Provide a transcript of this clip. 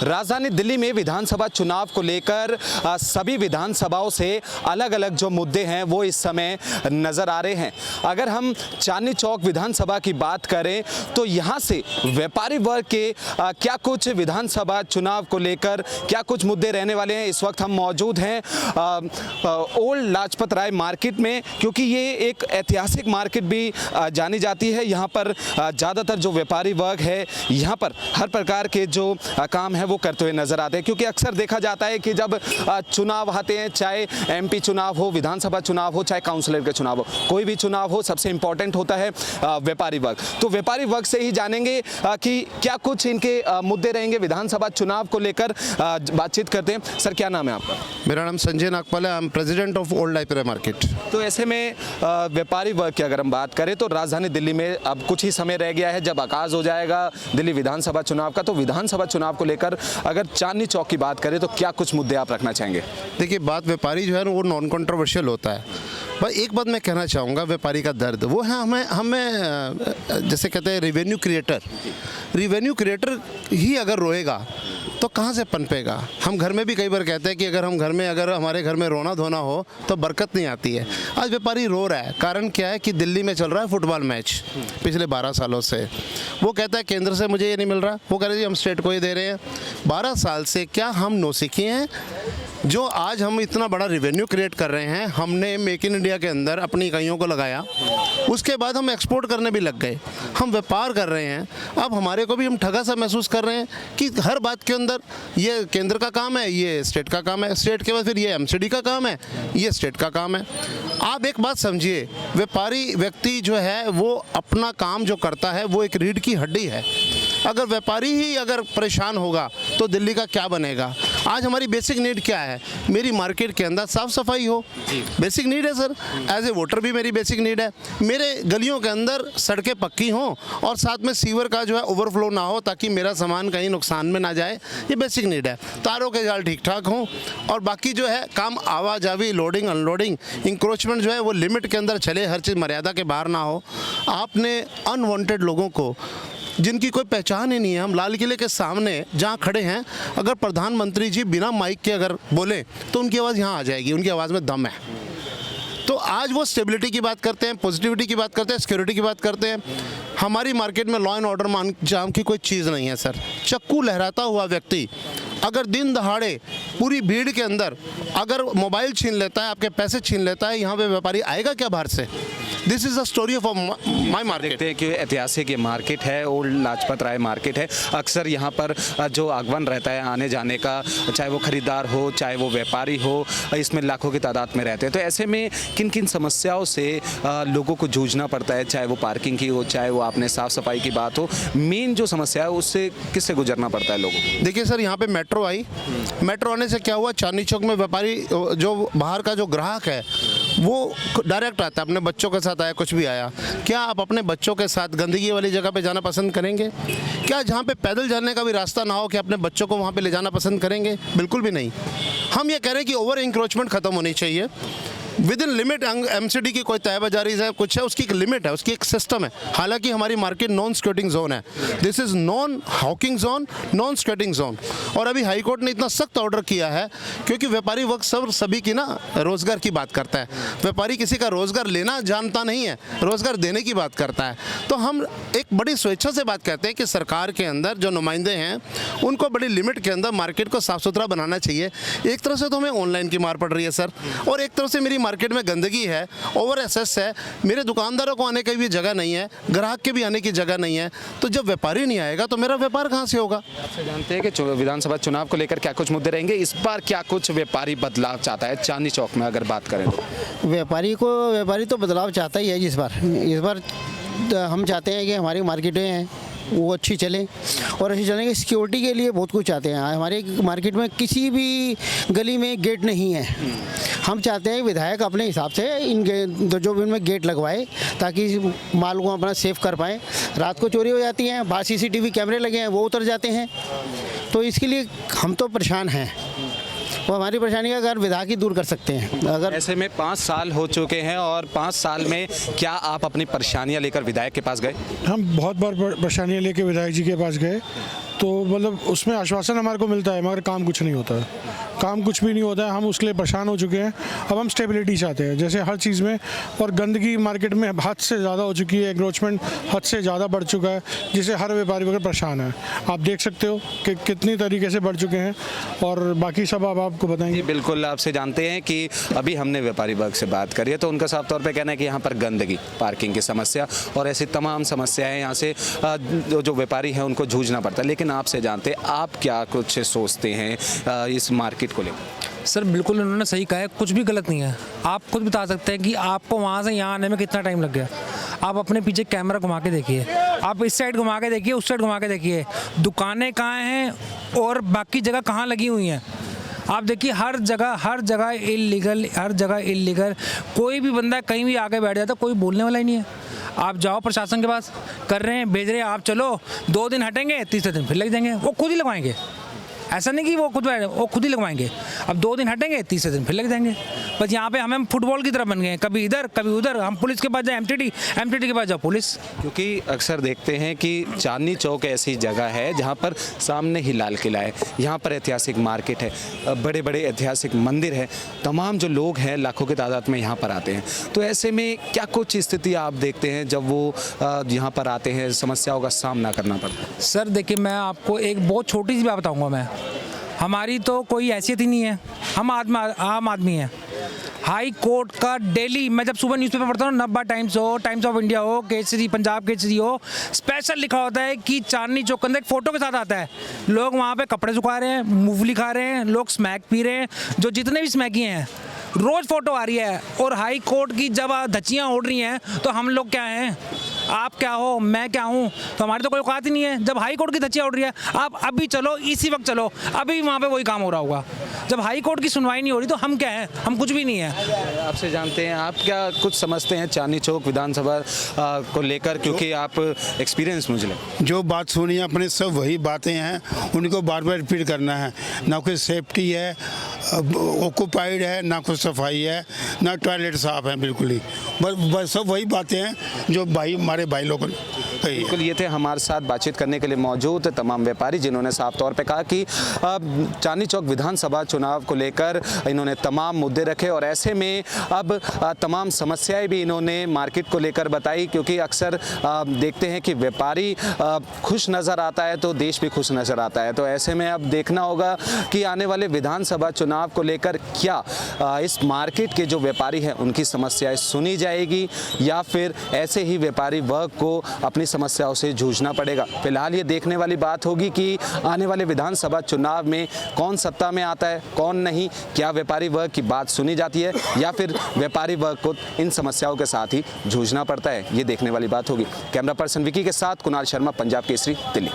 राजधानी दिल्ली में विधानसभा चुनाव को लेकर सभी विधानसभाओं से अलग अलग जो मुद्दे हैं वो इस समय नज़र आ रहे हैं। अगर हम चांदनी चौक विधानसभा की बात करें तो यहाँ से व्यापारी वर्ग के क्या कुछ विधानसभा चुनाव को लेकर क्या कुछ मुद्दे रहने वाले हैं। इस वक्त हम मौजूद हैं ओल्ड लाजपत राय मार्केट में, क्योंकि ये एक ऐतिहासिक मार्केट भी जानी जाती है। यहाँ पर ज़्यादातर जो व्यापारी वर्ग है यहाँ पर हर प्रकार के जो काम है वो करते हुए नजर आते हैं, क्योंकि अक्सर देखा जाता है कि जब चुनाव आते हैं, चाहे एमपी चुनाव हो, विधानसभा चुनाव हो, चाहे काउंसिलर के चुनाव हो, कोई भी चुनाव हो, सबसे इंपॉर्टेंट होता है व्यापारी वर्ग। तो व्यापारी वर्ग से ही जानेंगे कि क्या कुछ इनके मुद्दे रहेंगे विधानसभा चुनाव को लेकर। बातचीत करते हैं। सर, क्या नाम है आपका? मेरा नाम संजय नागपाल है। I am president of old Lajpat Rai market. तो ऐसे में व्यापारी वर्ग की अगर हम बात करें तो राजधानी दिल्ली में अब कुछ ही समय रह गया है जब आगाज हो जाएगा दिल्ली विधानसभा चुनाव का। तो विधानसभा चुनाव को लेकर अगर चांदनी चौक की बात करें तो क्या कुछ मुद्दे आप रखना चाहेंगे? देखिए, बात व्यापारी जो है ना वो नॉन कंट्रोवर्शियल होता है। बस एक बात मैं कहना चाहूँगा, व्यापारी का दर्द वो है हमें जैसे कहते हैं रेवेन्यू क्रिएटर ही अगर रोएगा तो कहाँ से पनपेगा। हम घर में भी कई बार कहते हैं कि अगर हमारे घर में रोना धोना हो तो बरकत नहीं आती है। आज व्यापारी रो रहा है, कारण क्या है कि दिल्ली में चल रहा है फुटबॉल मैच पिछले 12 सालों से। वो कहता है केंद्र से मुझे ये नहीं मिल रहा, वो कह रहे जी हम स्टेट को ही दे रहे हैं। 12 साल से क्या हम नौसिखी हैं जो आज हम इतना बड़ा रेवेन्यू क्रिएट कर रहे हैं? हमने मेक इन इंडिया के अंदर अपनी इकाइयों को लगाया, उसके बाद हम एक्सपोर्ट करने भी लग गए, हम व्यापार कर रहे हैं। अब हमारे को भी हम ठगा सा महसूस कर रहे हैं कि हर बात के अंदर ये केंद्र का काम है, ये स्टेट का काम है, स्टेट के बाद फिर ये एमसीडी का काम है, ये स्टेट का काम है। आप एक बात समझिए, व्यापारी व्यक्ति जो है वो अपना काम जो करता है वो एक रीढ़ की हड्डी है। अगर व्यापारी ही अगर परेशान होगा तो दिल्ली का क्या बनेगा? आज हमारी बेसिक नीड क्या है? मेरी मार्केट के अंदर साफ़ सफाई हो, बेसिक नीड है सर। एज ए वोटर भी मेरी बेसिक नीड है। मेरे गलियों के अंदर सड़कें पक्की हों और साथ में सीवर का जो है ओवरफ्लो ना हो ताकि मेरा सामान कहीं नुकसान में ना जाए, ये बेसिक नीड है। तारों के जाल ठीक ठाक हों और बाकी जो है काम आवाजावी, लोडिंग अनलोडिंग, इंक्रोचमेंट जो है वो लिमिट के अंदर चले, हर चीज़ मर्यादा के बाहर ना हो। आपने अनवांटेड लोगों को जिनकी कोई पहचान ही नहीं है, हम लाल किले के सामने जहाँ खड़े हैं, अगर प्रधानमंत्री जी बिना माइक के अगर बोले तो उनकी आवाज़ यहाँ आ जाएगी, उनकी आवाज़ में दम है। तो आज वो स्टेबिलिटी की बात करते हैं, पॉजिटिविटी की बात करते हैं, सिक्योरिटी की बात करते हैं। हमारी मार्केट में लॉ एंड ऑर्डर मान जाम की कोई चीज़ नहीं है सर। चक्कू लहराता हुआ व्यक्ति अगर दिन दहाड़े पूरी भीड़ के अंदर अगर मोबाइल छीन लेता है, आपके पैसे छीन लेता है, यहाँ पे व्यापारी आएगा क्या बाहर से? This is the story of my market. देखते हैं कि ऐतिहासिक ये मार्केट है, ओल्ड लाजपत राय मार्केट है। अक्सर यहाँ पर जो आगमन रहता है आने जाने का, चाहे वो खरीदार हो चाहे वो व्यापारी हो, इसमें लाखों की तादाद में रहते हैं। तो ऐसे में किन किन समस्याओं से लोगों को जूझना पड़ता है, चाहे वो पार्किंग की हो, चाहे वो आपने साफ़ सफाई की बात हो, मेन जो समस्या है उससे किससे गुजरना पड़ता है लोगों को? देखिए सर, यहाँ पे मेट्रो आई, मेट्रो आने से क्या हुआ, चांदनी चौक में व्यापारी जो बाहर का जो ग्राहक है वो डायरेक्ट आता है, अपने बच्चों के साथ आया, कुछ भी आया। क्या आप अपने बच्चों के साथ गंदगी वाली जगह पे जाना पसंद करेंगे? क्या जहाँ पे पैदल जाने का भी रास्ता ना हो कि अपने बच्चों को वहाँ पे ले जाना पसंद करेंगे? बिल्कुल भी नहीं। हम ये कह रहे हैं कि ओवर इंक्रोचमेंट खत्म होनी चाहिए विद इन लिमिट। एमसीडी की कोई तयबाजारी है, कुछ है, उसकी एक लिमिट है, उसकी एक सिस्टम है। हालांकि हमारी मार्केट नॉन स्केटिंग जोन है, this is non Hawking zone, non skating zone. और अभी हाई कोर्ट ने इतना सख्त ऑर्डर किया है क्योंकि व्यापारी वर्ग सभी की ना रोज़गार की बात करता है। व्यापारी किसी का रोज़गार लेना जानता नहीं है, रोज़गार देने की बात करता है। तो हम एक बड़ी स्वेच्छा से बात कहते हैं कि सरकार के अंदर जो नुमाइंदे हैं उनको बड़ी लिमिट के अंदर मार्केट को साफ़ सुथरा बनाना चाहिए। एक तरफ से तो हमें ऑनलाइन की मार पड़ रही है सर, और एक तरफ से मेरी मार्केट में गंदगी है, ओवर एसेस है, मेरे दुकानदारों को आने की भी जगह नहीं है, ग्राहक के भी आने की जगह नहीं है। तो जब व्यापारी नहीं आएगा तो मेरा व्यापार कहाँ से होगा? आपसे जानते हैं कि विधानसभा चुनाव को लेकर क्या कुछ मुद्दे रहेंगे, इस बार क्या कुछ व्यापारी बदलाव चाहता है चांदनी चौक में अगर बात करें तो? व्यापारी तो बदलाव चाहता ही है। इस बार हम चाहते हैं कि हमारी मार्केटें हैं वो अच्छी चलें और अच्छी चलेंगे। सिक्योरिटी के लिए बहुत कुछ चाहते हैं। हमारे मार्केट में किसी भी गली में गेट नहीं है। हम चाहते हैं विधायक अपने हिसाब से जो भी इनमें गेट लगवाए ताकि माल को अपना सेफ कर पाएँ। रात को चोरी हो जाती हैं, बाहर CCTV कैमरे लगे हैं, वो उतर जाते हैं। तो इसके लिए हम तो परेशान हैं। वो हमारी परेशानी का अगर विधायक ही दूर कर सकते हैं। अगर ऐसे में 5 साल हो चुके हैं और 5 साल में क्या आप अपनी परेशानियां लेकर विधायक के पास गए? हम बहुत बार परेशानियां लेकर विधायक जी के पास गए, तो मतलब उसमें आश्वासन हमारे को मिलता है मगर काम कुछ नहीं होता है, काम कुछ भी नहीं होता है। हम उसके लिए परेशान हो चुके हैं। अब हम स्टेबिलिटी चाहते हैं, जैसे हर चीज़ में। और गंदगी मार्केट में हद से ज़्यादा हो चुकी है, एंक्रोचमेंट हद से ज़्यादा बढ़ चुका है, जिससे हर व्यापारी वगैरह परेशान है। आप देख सकते हो कि कितनी तरीके से बढ़ चुके हैं, और बाकी सब अब आपको बताएंगे। बिल्कुल, आपसे जानते हैं कि अभी हमने व्यापारी वर्ग से बात करी है तो उनका साफ तौर पे कहना है कि यहाँ पर गंदगी, पार्किंग की समस्या और ऐसी तमाम समस्याएं यहाँ से जो व्यापारी हैं उनको जूझना पड़ता है। लेकिन आपसे जानते हैं आप क्या कुछ सोचते हैं इस मार्केट को लेकर? सर बिल्कुल उन्होंने सही कहा है, कुछ भी गलत नहीं है। आप खुद बता सकते हैं कि आपको वहाँ से यहाँ आने में कितना टाइम लग गया। आप अपने पीछे कैमरा घुमा के देखिए, आप इस साइड घुमा के देखिए, उस साइड घुमा के देखिए, दुकानें कहाँ हैं और बाकी जगह कहाँ लगी हुई हैं। आप देखिए हर जगह इल्लीगल, हर जगह इल्लीगल। कोई भी बंदा कहीं भी आके बैठ जाता, कोई बोलने वाला ही नहीं है। आप जाओ प्रशासन के पास, कर रहे हैं, भेज रहे हैं, आप चलो, 2 दिन हटेंगे, तीसरे दिन फिर लग जाएंगे। वो खुद ही लगवाएंगे, ऐसा नहीं कि वो खुद ही लगवाएंगे। अब 2 दिन हटेंगे, तीसरे दिन फिर लग जाएंगे। बस यहाँ पे हमें फुटबॉल की तरह बन गए हैं, कभी इधर कभी उधर। हम पुलिस के पास जाए एमटीडी के पास जाओ पुलिस। क्योंकि अक्सर देखते हैं कि चांदनी चौक ऐसी जगह है जहाँ पर सामने ही लाल किला है, यहाँ पर ऐतिहासिक मार्केट है, बड़े बड़े ऐतिहासिक मंदिर है, तमाम जो लोग हैं लाखों की तादाद में यहाँ पर आते हैं। तो ऐसे में क्या कुछ स्थिति आप देखते हैं जब वो यहाँ पर आते हैं, समस्याओं का सामना करना पड़ता है? सर देखिए, मैं आपको एक बहुत छोटी सी बात बताऊँगा। मैं, हमारी तो कोई हैसियत ही नहीं है, हम आम आदमी हैं। हाई कोर्ट का डेली, मैं जब सुबह न्यूज़पेपर पढ़ता हूँ, नब्बा टाइम्स हो, टाइम्स ऑफ इंडिया हो, केसरी, पंजाब केसरी हो, स्पेशल लिखा होता है कि चांदनी चौक के अंदर एक फ़ोटो के साथ आता है। लोग वहाँ पे कपड़े सुखा रहे हैं, मूंगफली खा रहे हैं, लोग स्मैक पी रहे हैं, जो जितने भी स्मैकी हैं, रोज़ फ़ोटो आ रही है। और हाई कोर्ट की जब धज्जियाँ उड़ रही हैं तो हम लोग क्या हैं, आप क्या हो, मैं क्या हूँ, तो हमारी तो कोई औकात ही नहीं है। जब हाई कोर्ट की धज्जियाँ उड़ रही है, आप अभी चलो, इसी वक्त चलो, अभी वहाँ पे वही काम हो रहा होगा। जब हाई कोर्ट की सुनवाई नहीं हो रही तो हम क्या हैं, हम कुछ भी नहीं है। आपसे जानते हैं आप क्या कुछ समझते हैं चांदनी चौक विधानसभा को लेकर, क्योंकि आप एक्सपीरियंस मुझे लगे। जो बात सुनी है अपने, सब वही बातें हैं, उनको बार बार रिपीट करना है। ना कोई सेफ्टी है, ऑक्यूपाइड है, ना कोई सफाई है, ना टॉयलेट साफ है, बिल्कुल ही। बस सब वही बातें हैं जो हमारे भाई लोगों ने कही है। बिल्कुल, ये थे हमारे साथ बातचीत करने के लिए मौजूद तमाम व्यापारी, जिन्होंने साफ तौर पे कहा कि चांदनी चौक विधानसभा चुनाव को लेकर इन्होंने तमाम मुद्दे रखे और ऐसे में अब तमाम समस्याएं भी इन्होंने मार्केट को लेकर बताई। क्योंकि अक्सर देखते हैं कि व्यापारी खुश नज़र आता है तो देश भी खुश नज़र आता है। तो ऐसे में अब देखना होगा कि आने वाले विधानसभा चुनाव को लेकर क्या इस मार्केट के जो व्यापारी हैं उनकी समस्याएं सुनी जाएगी या फिर ऐसे ही व्यापारी वर्ग को अपनी समस्याओं से जूझना पड़ेगा। फिलहाल ये देखने वाली बात होगी कि आने वाले विधानसभा चुनाव में कौन सत्ता में आता है, कौन नहीं, क्या व्यापारी वर्ग की बात सुनी जाती है या फिर व्यापारी वर्ग को इन समस्याओं के साथ ही जूझना पड़ता है। ये देखने वाली बात होगी। कैमरा पर्सन विकी के साथ कुणाल शर्मा, पंजाब केसरी, दिल्ली।